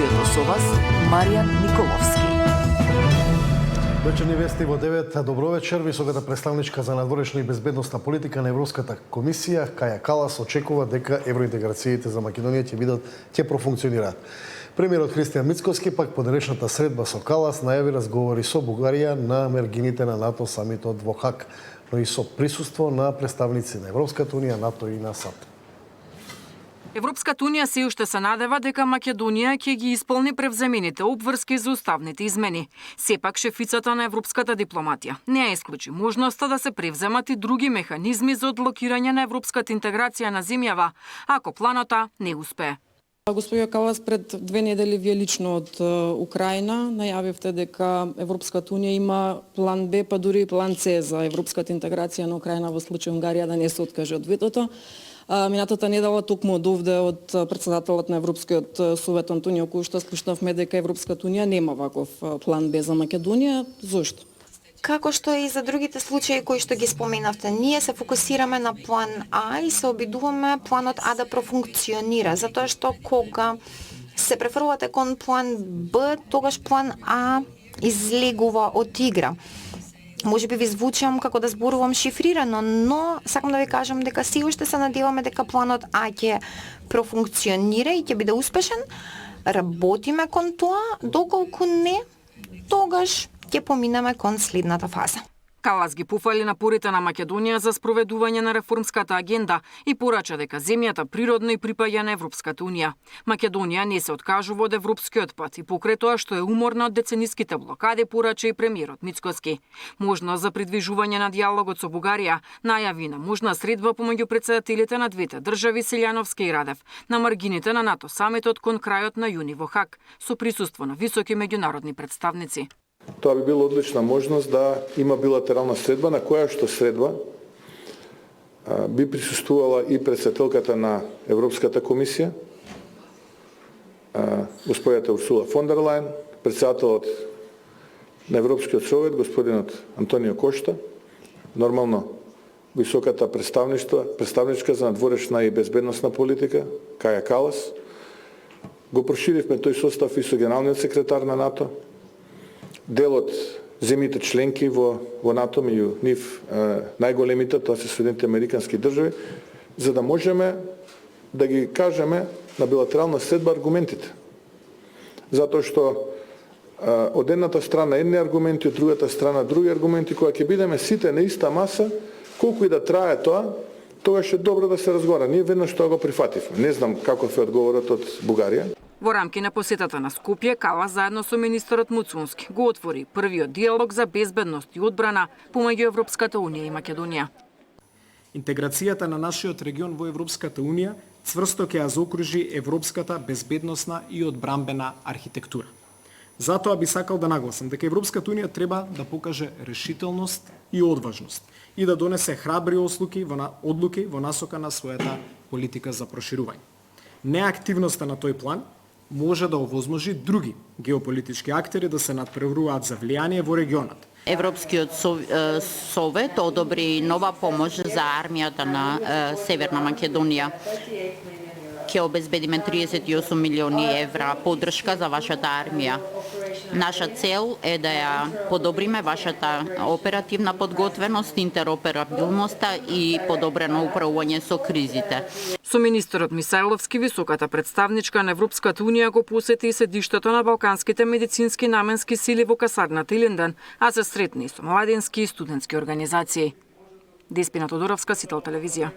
студиото со вас Маријан Николовски. Вечерни вести во 9. Добро вечер. Високата представничка за надворешна и безбедносна политика на Европската комисија Каја Калас очекува дека евроинтеграциите за Македонија ќе профункционираат. Премиерот Христијан Мицкоски пак по денешната средба со Калас најави разговори со Бугарија на маргините на НАТО самитот во Хаг, но и со присуство на представници на Европската унија, НАТО и на САД. Европската унија се уште се надева дека Македонија ќе ги исполни превземените обврски за уставните измени. Сепак шефицата на европската дипломатија не ја исклучи можноста да се превземат и други механизми за одблокирање на европската интеграција на земјава, ако планота не успее. Господио Калас, пред 2 недели вие лично од Украина најавивте дека Европската унија има план Б, па дури и план С за европската интеграција на Украина во случај Унгарија да не се откаже од ветото. Минатата недела токму од овде од претседателот на Европскиот совет Антонио Кошта слушнавме дека Европската унија нема ваков план Б за Македонија. Зошто? Како што и за другите случаи кои што ги споменавте, ние се фокусираме на план А и се обидуваме планот А да профункционира, затоа што кога се префрлате кон план Б, тогаш план А излегува од игра. Може би ви звучам како да зборувам шифрирано, но сакам да ви кажам дека си уште се надеваме дека планот А ќе профункционира и ќе биде успешен. Работиме кон тоа, доколку не, тогаш ќе поминеме кон следната фаза. Калас ги пофали напорите на Македонија за спроведување на реформската агенда и порача дека земјата природно и припаѓа на Европската унија. Македонија не се откажува од европскиот пат и покрај тоа што е уморна од децениските блокади, порача и премиерот Мицкоски. Можност за придвижување на диалогот со Бугарија, најави на можна средба помеѓу претседателите на двете држави Селјановски и Радев на маргините на НАТО самитот кон крајот на јуни во Хаг со присуство на високи меѓународни представници. Тоа би била одлична можност да има билатерална средба, на која што средба би присуствувала и претседателката на Европската комисија, господјата Урсула фон дер Лајен, претседателот на Европскиот совет, господинот Антонио Кошта, нормално високата представничка за надворешна и безбедносна политика, Каја Калас. Го проширивме тој состав и со генералниот секретар на НАТО, дел од земјите членки во НАТО, меѓу нив најголемите, тоа се Соединетите американски држави, за да можеме да ги кажеме на билатерална средба аргументите. Затоа што од едната страна едни аргументи, од другата страна други аргументи, кога ќе бидеме сите на иста маса, колку и да трае тоа, тогаш е добро да се разговара. Ние веднаш тоа го прифативме. Не знам каков е одговорот од Бугарија. Во рамки на посетата на Скопје, Калас заедно со министерот Муцунски го отвори првиот диалог за безбедност и одбрана помеѓу Европската унија и Македонија. Интеграцијата на нашиот регион во Европската унија цврсто ќе ја заокружи европската безбедносна и одбранбена архитектура. Затоа би сакал да нагласам дека Европската унија треба да покаже решителност и одважност и да донесе храбри одлуки во насока на својата политика за проширување. Неактивноста на тој план може да овозможи други геополитички актери да се надпреваруваат за влијание во регионот. Европскиот совет одобри нова помош за армијата на Северна Македонија. Ќе обезбедиме 38 милиони евра поддршка за вашата армија. Наша цел е да ја подобриме вашата оперативна подготвеност, интероперабилноста и подобрено управување со кризите. Со министерот Мисајловски, високата представничка на Европската унија го посети и седиштето на балканските медицински наменски сили во касарната Илинден, а се сретни со младински и студентски организации. Деспина Тодоровска, Сител телевизија.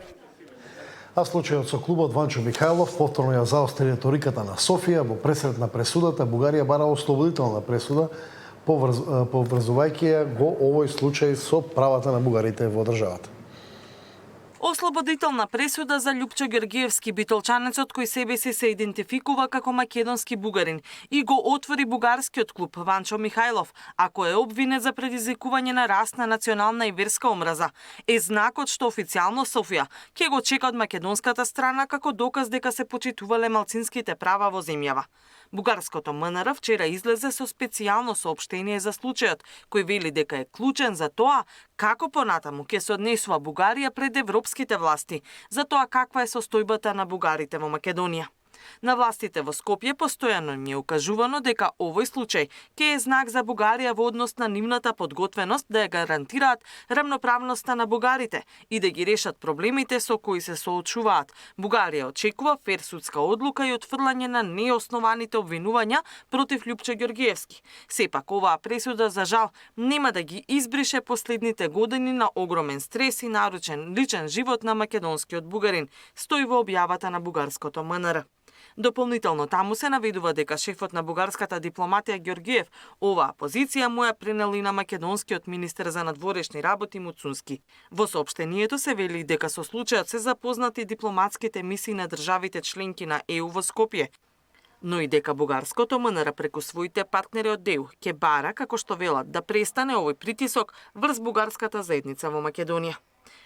А случајот со клубот Ванчо Михајлов повторно ја заостри реториката на Софија. Во пресред на пресудата Бугарија бара ослободителна пресуда, поврзувајќи ја го овој случај со правата на бугарите во државата. Ослободителна пресуда за Љупчо Георгиевски, битолчанецот кој себе си се идентификува како македонски бугарин и го отвори бугарскиот клуб Ванчо Михајлов, ако е обвинет за предизвикување на расна, национална и верска омраза, е знакот што официјално Софија ќе го чека од македонската страна како доказ дека се почитувале малцинските права во земјава. Бугарското МНР вчера излезе со специјално соопштение за случајот, кој вели дека е клучен за тоа како понатаму ќе се однесува Бугарија пред европските власти, за тоа каква е состојбата на бугарите во Македонија. На властите во Скопје постојано им е укажувано дека овој случај ќе е знак за Бугарија во однос на нивната подготвеност да ја гарантираат рамноправноста на бугарите и да ги решат проблемите со кои се соочуваат. Бугарија очекува фер судска одлука и отфрлање на неоснованите обвинувања против Лјупчо Ѓорѓиевски. Сепак оваа пресуда за жал нема да ги избрише последните години на огромен стрес и наручен личен живот на македонскиот бугарин, стои во објавата на бугарското МНР. Дополнително таму се наведува дека шефот на бугарската дипломатија Ѓорѓиев оваа позиција му ја пренел и на македонскиот министер за надворешни работи Муцунски. Во соопштението се вели дека со случајот се запознати дипломатските мисии на државите членки на ЕУ во Скопје, но и дека бугарското МНР преку своите партнери од ДЕУ ќе бара, како што велат, да престане овој притисок врз бугарската заедница во Македонија.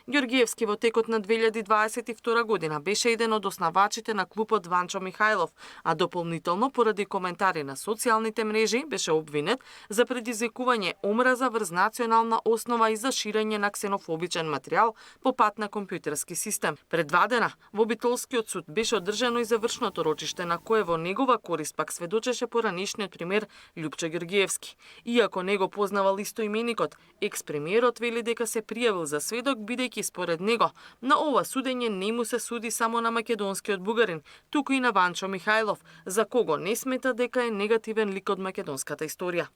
Ѓорѓиевски во текот на 2022 година беше еден од основачите на клубот Ванчо Михајлов, а дополнително поради коментари на социјалните мрежи беше обвинет за предизвикување омраза врз национална основа и за ширење на ксенофобичен материјал по пат на компјутерски систем. Пред 2 дена во Битолскиот суд беше одржано и завршното рочиште на кое во негова корист пак сведочеше поранешниот премиер Лјупчо Ѓорѓиевски. Иако не го познавал истоименикот, екс-премиерот вели дека се пријавил за сведок бидејќи според него на ова судење не му се суди само на македонскиот бугарин, туку и на Ванчо Михајлов, за кого не смета дека е негативен лик од македонската историја.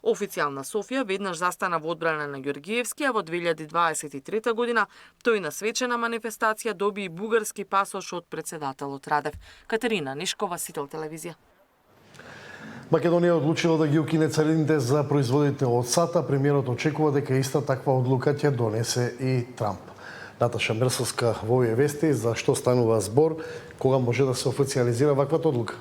Официјална Софија веднаш застана во одбрана на Ѓорѓиевски, а во 2023 година тој на свечена манифестација доби и бугарски пасош од председателот Радев. Катерина Нешкова, Сител телевизија. Македонија одлучила да ги укине царините за производите од сата. Премиерот очекува дека иста таква одлука ќе донесе и Трамп. Наташа Мерсовска во овие вести за што станува збор, кога може да се официализира ваквата одлука.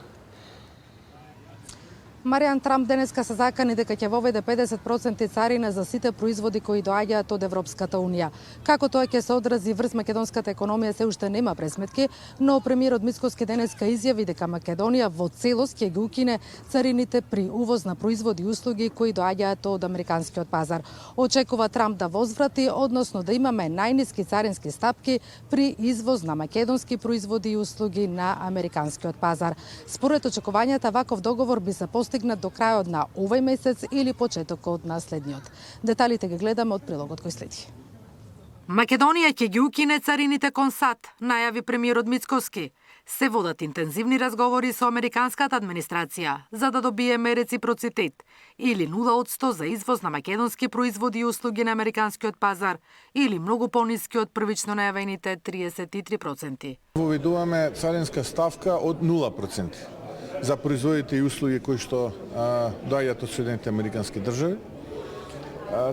Маријан Трамп денеска се закани дека ќе воведе 50% царина за сите производи кои доаѓаат од Европската унија. Како тоа ќе се одрази врз македонската економија се уште нема пресметки, но премиерот Мицкоски денеска изјави дека Македонија во целост ќе ги укине царините при увоз на производи и услуги кои доаѓаат од американскиот пазар. Очекува Трамп да возврати, односно да имаме најниски царински стапки при извоз на македонски производи и услуги на американскиот пазар. Според очекувањата, ваков договор би се постигнат до крајот на овој месец или почетокот на следниот. Деталите ги гледаме од прилогот кој следи. Македонија ќе ги укине царините кон САД, најави премиерот Мицкоски. Се водат интензивни разговори со американската администрација за да добиеме реципроцитет или 0% за извоз на македонски производи и услуги на американскиот пазар или многу пониски од првично најавените 33%. Воведуваме царинска ставка од 0% за производите и услуги кои што доаѓаат од Соединените американски држави.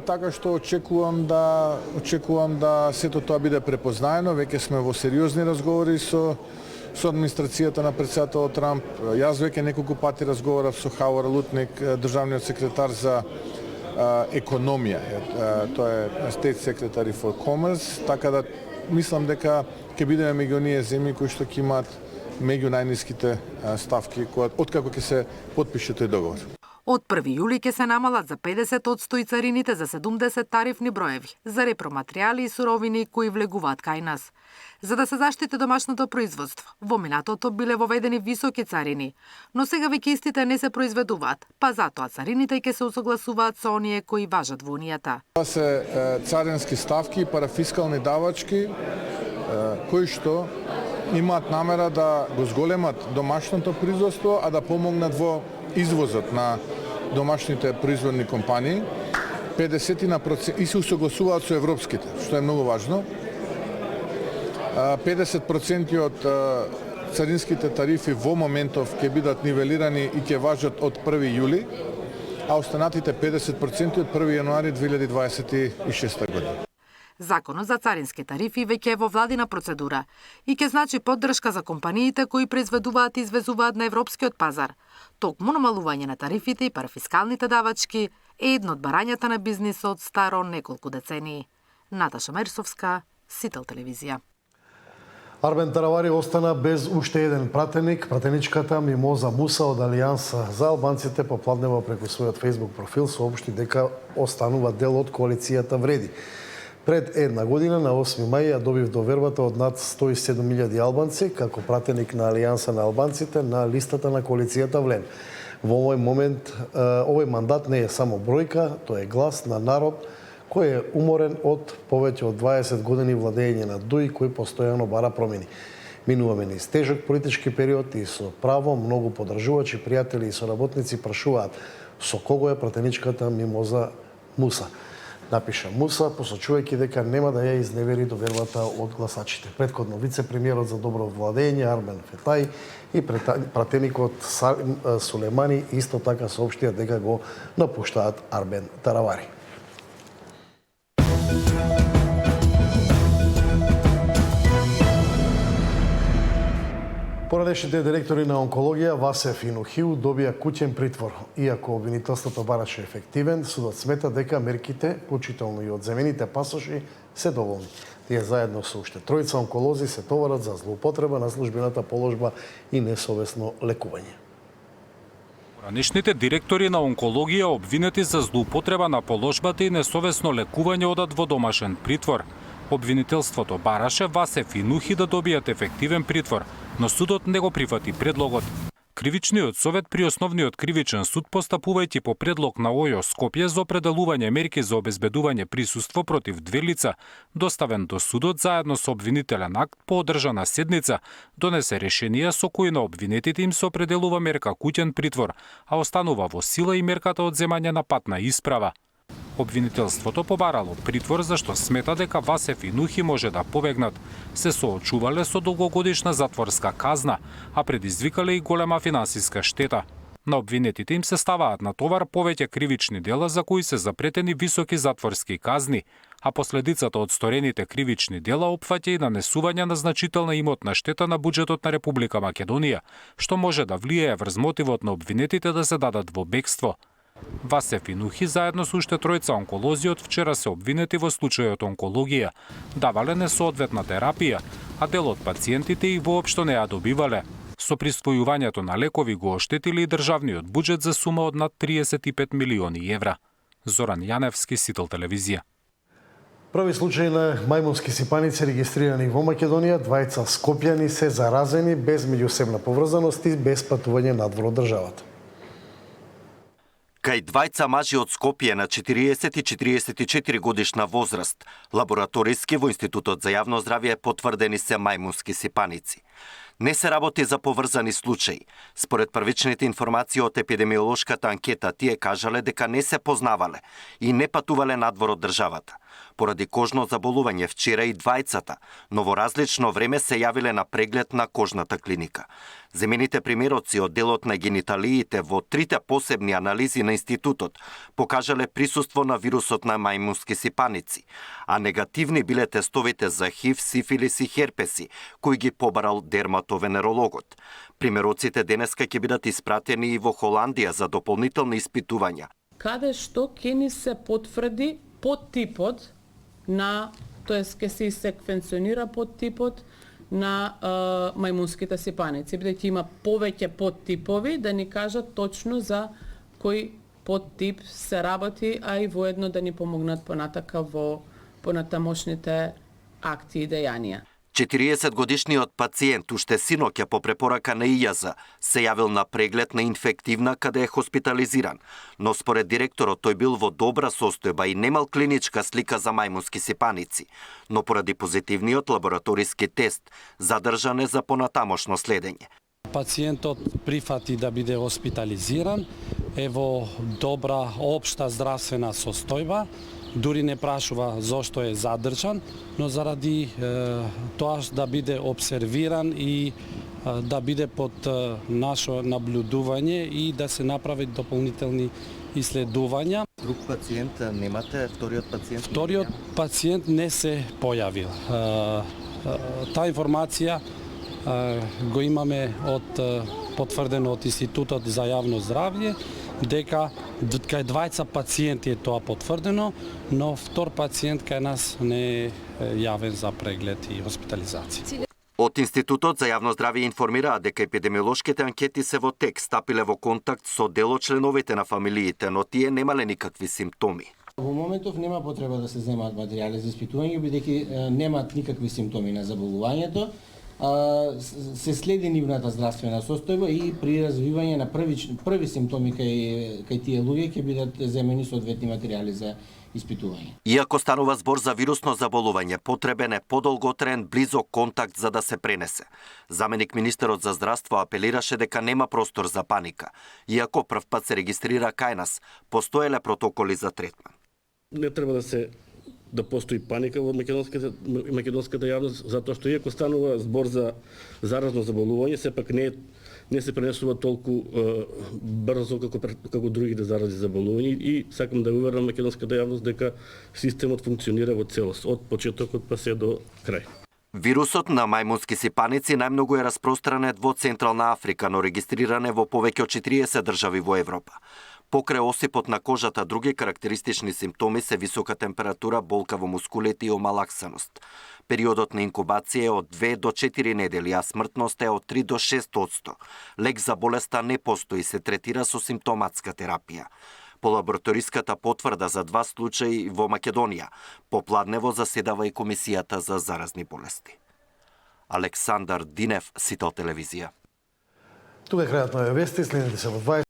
Така што очекувам да сето тоа биде препознаено. Веќе сме во сериозни разговори со администрацијата на председателот Трамп. Јас веќе неколку пати разговарав со Хауард Лутник, државниот секретар за економија. Тоа е State Secretary for Commerce, така да мислам дека ќе бидеме меѓу оние земји кои што ќе имаат меѓу најниските ставки откако ќе се потпише тој договор. Од 1 јули ќе се намалат за 50% и царините за 70 тарифни броеви за repроматеријали и суровини кои влегуваат кај нас. За да се заштити домашното производство, во минатото биле воведени високи царини, но сега веќе истите не се произведуваат, па затоа царините ќе се усогласуваат со оние кои важат во Унијата. Тоа се царински ставки и парафискални давачки кои што имаат намера да го зголемат домашното производство, а да помогнат во извозот на домашните производни компании. 50% и се усогласуваат со европските, што е многу важно. 50% од царинските тарифи во моментов ќе бидат нивелирани и ќе важат од 1 јули, а останатите 50% од 1 јануари 2026 година. Законот за царински тарифи веќе е во владина процедура и ќе значи поддршка за компаниите кои произведуваат и извезуваат на европскиот пазар. Токму намалување на тарифите и парафискалните давачки е едно од барањата на бизнисот старо неколку децении. Наташа Мерсовска, Сител телевизија. Арбен Таравари остана без уште еден пратеник. Пратеничката Мимоза Муса од Алијанса за албанците попладнева преку својот Facebook профил соопшти дека останува дел од коалицијата Вреди. Пред една година, на 8 мај, ја добив довербата од над 107.000 албанци, како пратеник на Алијанса на албанците на листата на коалицијата Влен. Во овој мандат не е само бројка, тој е глас на народ кој е уморен од повеќе од 20 години владење на ДУИ, кој постојано бара промени. Минуваме низ тежок политички период и со право многу подржувачи, пријатели и соработници прашуваат со кого е пратеничката Мимоза Муса. Напиша Муса, посочувајќи дека нема да ја изневери довербата од гласачите. Претходно вице-премиерот за добро владење Армен Фетај и пратеникот Сулемани исто така соопштија дека го напуштаат Арбен Таравари. Поранешните директори на онкологија Васев и Нухил добија куќен притвор. Иако обвинителството бараше ефективен, судот смета дека мерките, вклучително и од земените пасоши, се доволни. Тие заедно со уште тројца онколози се товарат за злоупотреба на службената положба и несовесно лекување. Поранешните директори на онкологија обвинети за злоупотреба на положбата и несовесно лекување одат во домашен притвор. Обвинителството бараше Васев и Нухи да добијат ефективен притвор, но судот не го прифати предлогот. Кривичниот совет при Основниот кривичен суд, постапувајќи по предлог на ОЈО Скопје за определување мерки за обезбедување присуство против две лица, доставен до судот заедно со обвинителен акт по одржана седница, донесе решение со кој на обвинетите им се определува мерка куќен притвор, а останува во сила и мерката одземање на патна исправа. Обвинителството побарало притвор зашто смета дека Васев и Нухи може да побегнат, се соочувале со долгогодишна затворска казна, а предизвикале и голема финансиска штета. На обвинетите им се ставаат на товар повеќе кривични дела за кои се запретени високи затворски казни, а последицата од сторените кривични дела опфаќа и нанесување на значителна имотна штета на буџетот на Република Македонија, што може да влијае врз мотивот на обвинетите да се дадат во бегство. Васев и Нухи заедно со уште тројца онколози од вчера се обвинети во случајот онкологија. Давале несоодветна терапија, а дел од пациентите и воопшто не ја добивале. Со присвојувањето на лекови го оштетили и државниот буџет за сума од над 35 милиони евра. Зоран Јаневски, Сител телевизија. Први случај на мајмунски сипаници регистрирани во Македонија, двајца скопјани се заразени без меѓусебна поврзаност и без патување надвор од државата. Кај двајца мажи од Скопје на 40 и 44 годишна возраст, лабораториски во Институтот за јавно здравје потврдени се мајмунски сипаници. Не се работи за поврзани случаи. Според првичните информации од епидемиолошката анкета, тие кажале дека не се познавале и не патувале надвор од државата. Поради кожно заболување вчера и двајцата, но во различно време се јавиле на преглед на кожната клиника. Земените примероци од делот на гениталиите во трите посебни анализи на институтот покажале присуство на вирусот на мајмунски сипаници, а негативни биле тестовите за ХИВ, сифилис и херпеси, кои ги побарал дерматовенерологот. Примероците денеска ќе бидат испратени и во Холандија за дополнителни испитувања. Каде што ќе ни се потврди подтипот на, тоест ќе се секвенционира подтипот на мајмунските сипаници, бидејќи има повеќе подтипови, да ни кажат точно за кој подтип се работи, а и воедно да ни помогнат понатака во понатамошните акти и дејанија. 40-годишниот пациент уште синоќа по препорака на ИЈАЗ се јавил на преглед на инфективна каде е хоспитализиран, но според директорот тој бил во добра состојба и немал клиничка слика за мајмунски сипаници, но поради позитивниот лабораториски тест задржан е за понатамошно следење. Пациентот прифати да биде хоспитализиран, е во добра општа здравствена состојба, дури не прашува зошто е задржан, но заради тоа да биде обсервиран и да биде под наше наблюдување и да се направат дополнителни исследувања. Друг пациент немате? Вториот пациент? Вториот пациент не се појавил. Таа информација го имаме потврдено од Институтот за јавно здравје, дека кај двајца пациенти е тоа потврдено, но втор пациент кај нас не е јавен за преглед и хоспитализација. Од Институтот за јавно здравје информираа дека епидемиолошките анкети се во тек, стапиле во контакт со дел од членовите на фамилиите, но тие немале никакви симптоми. Во моментов нема потреба да се земаат материјали за испитување, бидејќи немаат никакви симптоми на заболувањето. Се следи нивната здравствена состојба и при развивање на први симптоми кај тие луѓе ќе бидат земени соодветни материјали за испитување. Иако станува збор за вирусно заболување, потребен е подолготраен близок контакт за да се пренесе. Заменик министерот за здравство апелираше дека нема простор за паника, иако првпат се регистрира кај нас, постоеле протоколи за третман. Не треба да постои паника во македонската јавност, затоа што иако станува збор за заразно заболување, сепак не се пренесува толку брзо како другите заразни заболувања и сакам да уверам македонската јавност дека системот функционира во целост, од почетокот па се до крај. Вирусот на мајмунски сипаници најмногу е распространет во Централна Африка, но регистриран е во повеќе од 40 држави во Европа. Покрај осипот на кожата, други карактеристични симптоми се висока температура, болка во мускулите и омалаксаност. Периодот на инкубација е од 2 до 4 недели, а смртност е од 3 до 6%. Лек за болеста не постои, се третира со симптоматска терапија. По лабораториската потврда за 2 случаи во Македонија, попладнево заседава и Комисијата за заразни болести. Александар Динев, Сител телевизија. Тука е крајот на вести, следете се во 20.